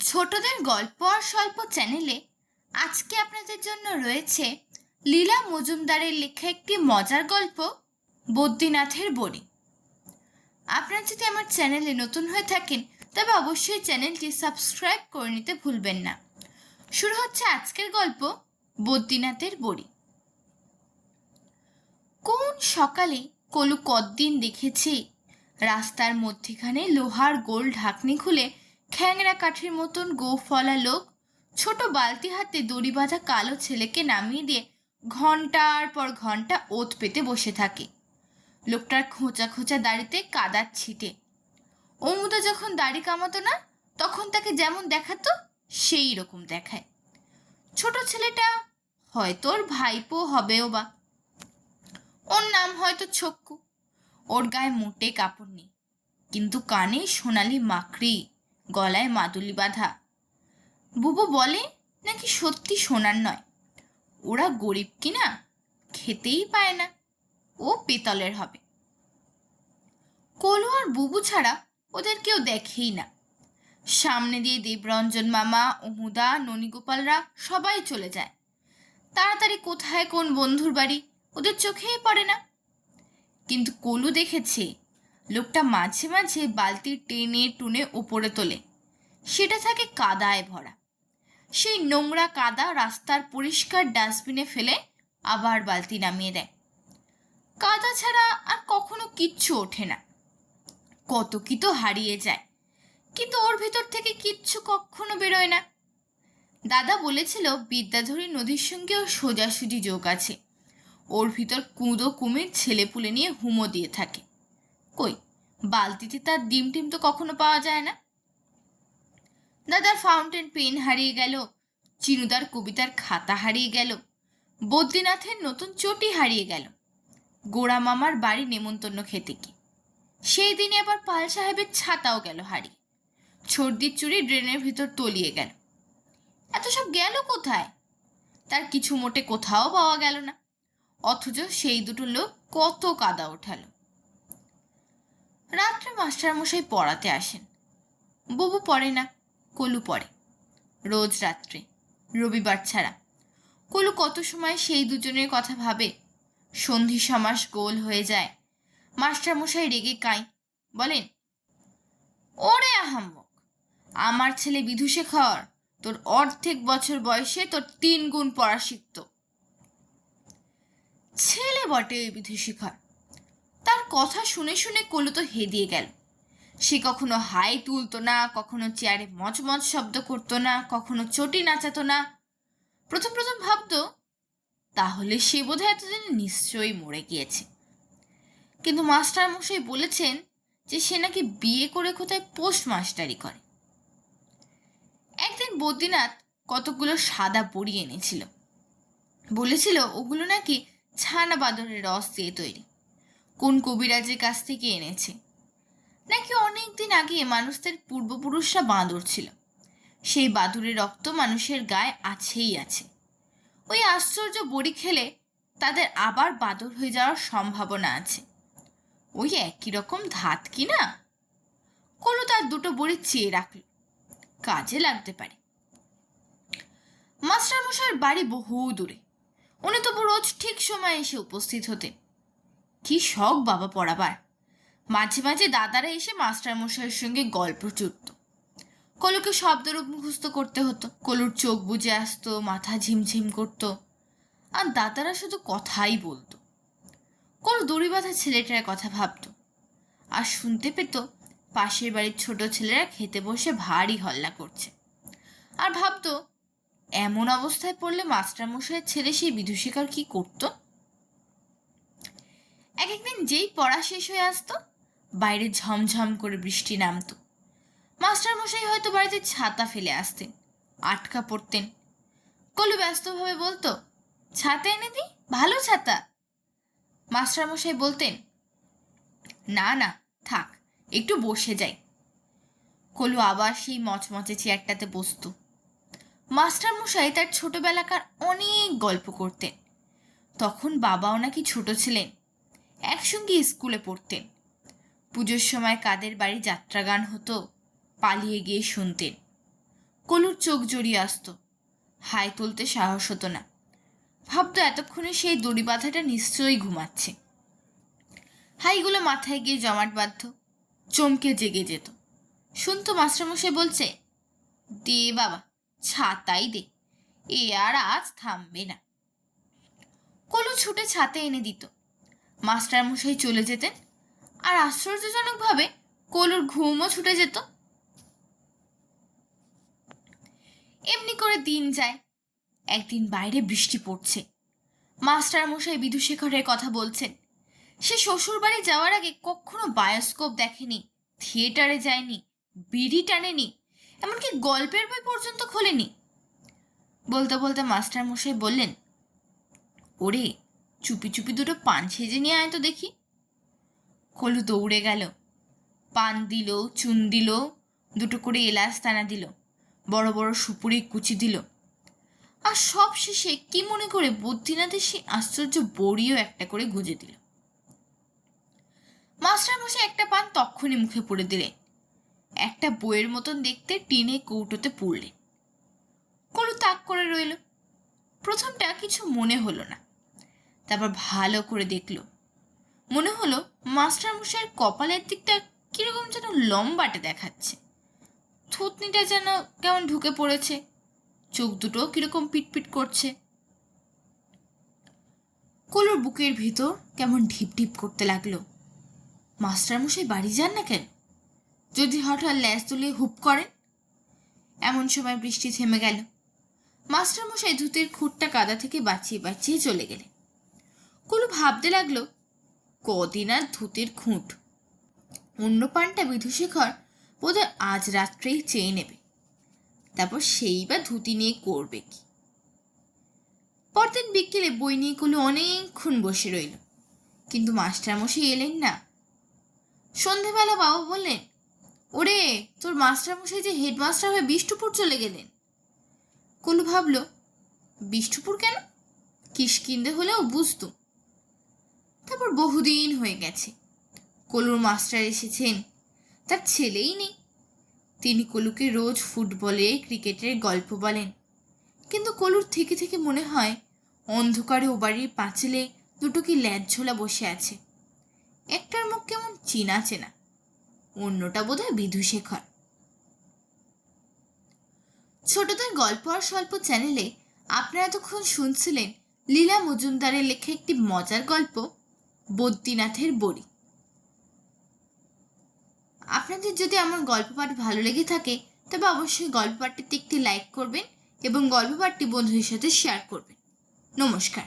ছোটদের গল্প আর স্বল্প চ্যানেলে আজকে আপনাদের জন্য রয়েছে লীলা মজুমদারের লেখা একটি মজার গল্প, বদ্রীনাথের বড়ি। আপনারা যদি আমার চ্যানেলে নতুন হয়ে থাকেন তবে অবশ্যই চ্যানেলটি সাবস্ক্রাইব করে নিতে ভুলবেন না। শুরু হচ্ছে আজকের গল্প, বদ্রীনাথের বড়ি। কোন সকালে কলু কতদিন দেখেছে রাস্তার মধ্যেখানে লোহার গোল ঢাকনি খুলে খ্যাংরা কাঠের মতন গোফলা লোক ছোট বালতি হাতে দড়ি বাঁধা কালো ছেলেকে নামিয়ে দিয়ে ঘন্টার পর ঘন্টা ওত পেতে বসে থাকে। লোকটার খোঁচা খোঁচা দাড়িতে কাদার ছিটে। অমুদা যখন দাড়ি কামাতো না তখন তাকে যেমন দেখাতো সেই রকম দেখায়। ছোট ছেলেটা হয়তো ওর ভাইপো হবেও বা। ওর নাম হয়তো ছক্কু। ওর গায়ে মোটে কাপড় নেই, কিন্তু কানে সোনালি মাকড়ি, গলায় মাদুলি বাঁধা। বুবু বলে নাকি সত্যি সোনার নয়, ওরা গরিব কিনা খেতেই পায় না, ও পেতলের হবে। কলু আর বুবু ছাড়া ওদের কেউ দেখেই না। সামনে দিয়ে দেবরঞ্জন মামা, অমুদা, ননীগোপালরা সবাই চলে যায়। তাড়াতাড়ি কোথায় কোন বন্ধুর বাড়ি ওদের চোখেই পড়ে না। কিন্তু কলু দেখেছে লোকটা মাঝে মাঝে বালতি টেনে টুনে উপরে তোলে, সেটা থাকে কাদায় ভরা। সেই নোংরা কাদা রাস্তার পরিষ্কার ডাস্টবিনে ফেলে আবার বালতি নামিয়ে দেয়। কাদা ছাড়া আর কখনো কিচ্ছু ওঠে না। কত কি তো হারিয়ে যায়, কিন্তু ওর ভেতর থেকে কিচ্ছু কখনো বেরোয় না। দাদা বলেছিল বিদ্যাধরী নদীর সঙ্গে ওর সোজাসুজি যোগ আছে। ওর ভিতর কুঁদো কুমির ছেলেপুলে নিয়ে হুমো দিয়ে থাকে। কই, বালতিতে তার ডিম টিম তো কখনো পাওয়া যায় না। দাদার ফাউন্টেন পেন হারিয়ে গেল, চিনুদার কবিতার খাতা হারিয়ে গেল, বদ্রীনাথের নতুন চটি হারিয়ে গেল, গোড়া মামার বাড়ি নেমন্তন্ন খেতে কি সেই দিনে আবার পাল সাহেবের ছাতাও গেল হারিয়ে, ছর্দির চুড়ি ড্রেনের ভিতর তলিয়ে গেল। এত সব গেল কোথায়? তার কিছু মোটে কোথাও পাওয়া গেল না, অথচ সেই দুটো লোক কত কাদা ওঠালো। রাত্রে মাস্টারমশাই পড়াতে আসেন। বুবু পড়ে না, কলু পড়ে। রোজ রাত্রে, রবিবার ছাড়া। কলু কত সময় সেই দুজনের কথা ভাবে। সন্ধি সমাস গোল হয়ে যায়। মাস্টারমশাই রেগে কাঁই, বলেন, ওরে আহাম্মক, আমার ছেলে বিধুশেখর তোর অর্ধেক বছর বয়সে তোর 3 গুণ পড়া শিখত। ছেলে বটে ওই বিধুশেখর। তার কথা শুনে শুনে কলু তো হেদিয়ে গেল। সে কখনো হাই তুলতো না, কখনো চেয়ারে মচমচ শব্দ করতো না, কখনো চটি নাচাতো না। প্রথম প্রথম ভাবতো তাহলে সে বোধহয় এতদিন নিশ্চয়ই মরে গিয়েছে। কিন্তু মাস্টারমশাই বলেছেন যে সে নাকি বিয়ে করে কোথায় পোস্ট মাস্টারি করে। একদিন বদ্রীনাথ কতগুলো সাদা বড়ি এনেছিল। বলেছিল ওগুলো নাকি ছানা বাঁদরের রস দিয়ে তৈরি, কোন কবিরাজের কাছ থেকে এনেছে। নাকি অনেক দিন আগে মানুষদের পূর্বপুরুষরা বাঁদর ছিল, সেই বাদুরের রক্ত মানুষের গায়ে আছেই আছে। ওই আশ্চর্য বড়ি খেলে তাদের আবার বাদর হয়ে যাওয়ার সম্ভাবনা আছে। ওই একই রকম ধাত কি না? কলু তার দুটো বড়ি চেয়ে রাখল, কাজে লাগতে পারে। মাস্টারমশাইয়ের বাড়ি বহু দূরে, উনি তবু রোজ ঠিক সময়ে এসে উপস্থিত হতেন। কি শখ বাবা পড়াবার! মাঝে মাঝে দাদারা এসে মাস্টারমশাইয়ের সঙ্গে গল্প জুটত। কলুকে শব্দরূপ মুখস্থ করতে হতো। কলুর চোখ বুজে আসতো, মাথা ঝিমঝিম করত, আর দাদারা শুধু কথাই বলতো। কলু দড়ি বাঁধা ছেলেটার কথা ভাবত, আর শুনতে পেত পাশের বাড়ির ছোট ছেলেরা খেতে বসে ভারী হল্লা করছে। আর ভাবত এমন অবস্থায় পড়লে মাস্টারমশাইয়ের ছেলে সেই বিদূষিকার কি করত। এক একদিন যেই পড়া শেষ হয়ে আসতো, বাইরে ঝমঝম করে বৃষ্টি নামতো। মাস্টারমশাই হয়তো বাড়িতে ছাতা ফেলে আসতেন, আটকা পড়তেন। কলু ব্যস্তভাবে বলতো, ছাতা এনে দিই, ভালো ছাতা। মাস্টারমশাই বলতেন, না না থাক, একটু বসে যাই। কলু আবার সেই মচমচে চেয়ারটাতে বসত। মাস্টারমশাই তার ছোটবেলাকার অনেক গল্প করতেন। তখন বাবাও নাকি ছোট ছিলেন, একসঙ্গে স্কুলে পড়তেন। পুজোর সময় কাদের বাড়ি যাত্রাগান হতো, পালিয়ে গিয়ে শুনতেন। কলুর চোখ জড়িয়ে আসতো, হাই তুলতে সাহস হতো না। ভাবতো এতক্ষণে সেই দড়ি বাঁধাটা নিশ্চয়ই ঘুমাচ্ছে। হাইগুলো মাথায় গিয়ে জমাট বাঁধত, চমকে জেগে যেত। শুনতো মাস্টারমশাই বলছে, দে বাবা, ছাতাই দে, এ আর আজ থামবে না। কলু ছুটে ছাতা এনে দিত, মাস্টারমশাই চলে যেতেন, আর আশ্চর্যজনকভাবে কলুর ঘুমও ছুটে যেত। এমনি করে দিন যায়। একদিন বাইরে বৃষ্টি পড়ছে। মাস্টারমশাই বিধুশেখরের কথা বলছেন। সে শ্বশুর বাড়ি যাওয়ার আগে কখনো বায়োস্কোপ দেখেনি, থিয়েটারে যায়নি, বিড়ি টানেনি, এমনকি গল্পের বই পর্যন্ত খোলেনি। বলতে বলতে মাস্টারমশাই বললেন, ওরে, চুপি চুপি দুটো পান সেজে নিয়ে আয় তো দেখি। কলু দৌড়ে গেল। পান দিল, চুন দিল, দুটো করে এলাচ দানা দিল, বড় বড় সুপুরি কুচি দিল, আর সব শেষে কি মনে করে বদ্রীনাথের সেই আশ্চর্য বড়িও একটা করে গুঁজে দিল। মাস্টারমশাই একটা পান তক্ষুনি মুখে পুরে দিলেন। একটা বইয়ের মতন দেখতে টিনে কৌটোতে পুড়লেন। কলু তাক করে রইল। প্রথমটা কিছু মনে হলো না, তারপর ভালো করে দেখল। মনে হলো মাস্টারমশাইয়ের কপালের দিকটা কিরকম যেন লম্বাটে দেখাচ্ছে, থুতনিটা যেন কেমন ঢুকে পড়েছে, চোখ দুটো কিরকম পিটপিট করছে। কলুর বুকের ভিতর কেমন ঢিপ ঢিপ করতে লাগলো। মাস্টারমশাই বাড়ি যান না কেন? যদি হঠাৎ ল্যাজ তুলে হুপ করেন? এমন সময় বৃষ্টি থেমে গেল। মাস্টারমশাই ধুতির খুঁটটা কাদা থেকে বাঁচিয়ে বাঁচিয়ে চলে গেলেন। কলু ভাবতে লাগলো, কদিন আর ধুতির খুঁট, অন্য পানটা বিধুশেখর বোধহয় আজ রাত্রেই চেয়ে নেবে, তারপর সেই বা ধুতি নিয়ে করবে কি। পরদিন বিকেলে বই নিয়ে কলু অনেকক্ষণ বসে রইল, কিন্তু মাস্টারমশাই এলেন না। সন্ধেবেলা বাবা বললেন, ওরে, তোর মাস্টারমশাই যে হেডমাস্টার হয়ে বিষ্টুপুর চলে গেলেন। কলু ভাবল, বিষ্টুপুর কেন? কিষ্কিন্ধে হলেও বুঝতুম। তারপর বহুদিন হয়ে গেছে কলুর মাস্টার এসেছেন, তার ছেলেই নেই। তিনি কলুকে রোজ ফুটবলে ক্রিকেটের গল্প বলেন, কিন্তু কলুর থেকে থেকে মনে হয় অন্ধকারে ও বাড়ির পাঁচিলে দুটো কি ল্যাজঝোলা বসে আছে। একটার মুখ কেমন চেনা চেনা, অন্যটা বোধহয় বিধুশেখর। ছোটদের গল্প আর স্বল্প চ্যানেলে আপনারা এতক্ষণ শুনছিলেন লীলা মজুমদারের লেখা একটি মজার গল্প, বদ্রীনাথের বড়ি। আপনাদের যদি আমার গল্প পাঠ ভালো লেগে থাকে তবে অবশ্যই গল্প পাঠটিতে একটি লাইক করবেন এবং গল্প পাঠটি বন্ধুদের সাথে শেয়ার করবেন। নমস্কার।